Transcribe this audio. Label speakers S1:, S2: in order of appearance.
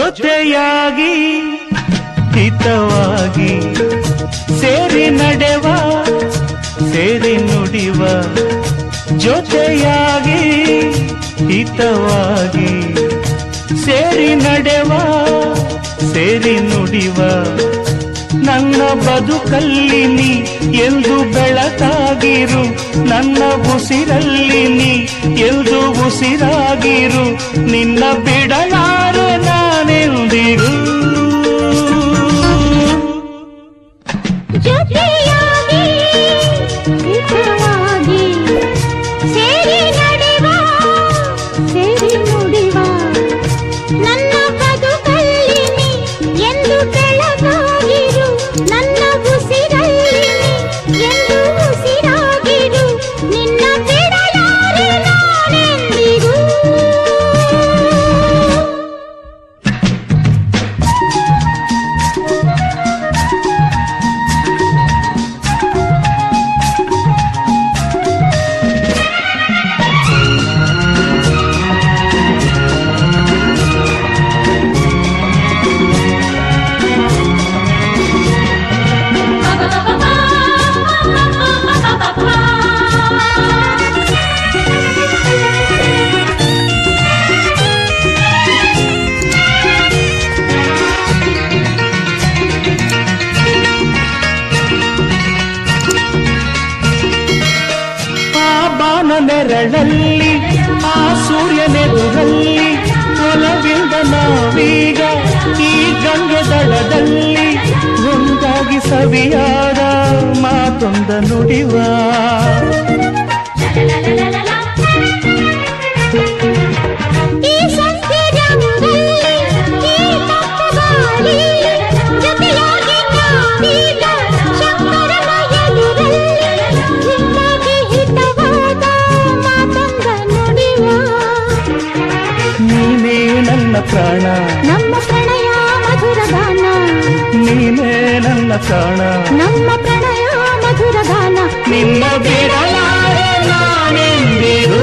S1: ಜೊತೆಯಾಗಿ ಹಿತವಾಗಿ ಸೇರಿ ನಡೆವ ಸೇರಿ ನುಡಿವ ಜೊತೆಯಾಗಿ ಹಿತವಾಗಿ ಸೇರಿ ನಡೆವ ಸೇರಿ ನುಡಿವ ನನ್ನ ಬದುಕಲ್ಲಿ ನೀ ಎಂದು ಬೆಳಕಾಗಿರು ನನ್ನ ಉಸಿರಲ್ಲಿ ನೀ ಎಂದು ಉಸಿರಾಗಿರು ನಿನ್ನ ಬಿಡಲಾರೆ ನಾನೆಂದಿರು
S2: ಜೊತೆಯಾಗಿ ಹಿತವಾಗಿ ಸೇರಿ ನಡೆವ ಸೇರಿ ನುಡಿವ ನನ್ನ ಬದುಕಲ್ಲಿ ನೀ ಎಂದು ಬೆಳಕಾಗಿರು ನನ್ನ ಉಸಿರಲ್ಲಿ ನೀ ಎಂದು ಉಸಿರಾಗಿರು ನಿನ್ನ ಬಿಡಲಾರೆ ನಾನೆಂದಿಗೂ ನೆರಳಲ್ಲಿ ಆ ಸೂರ್ಯನೆದುರಲ್ಲಿ ಒಲವಿಂದ ನಾವೀಗ ಈ ಗಂಗೆ ದಡದಲ್ಲಿ ಒಂದಾಗಿ ಸವಿಯಾದ ಮಾತೊಂದ ನುಡಿವ ಪ್ರಾಣ ನಮ್ಮ ಪ್ರಣಯ ಮಧುರ ಗಾನ
S1: ನೀನೇ ನನ್ನ ಪ್ರಾಣ
S2: ನಮ್ಮ ಪ್ರಣಯ ಮಧುರ ಗಾನ
S1: ನಿನ್ನ ಬಿಡಲಾರೆ ನಾನೆಂದಿರು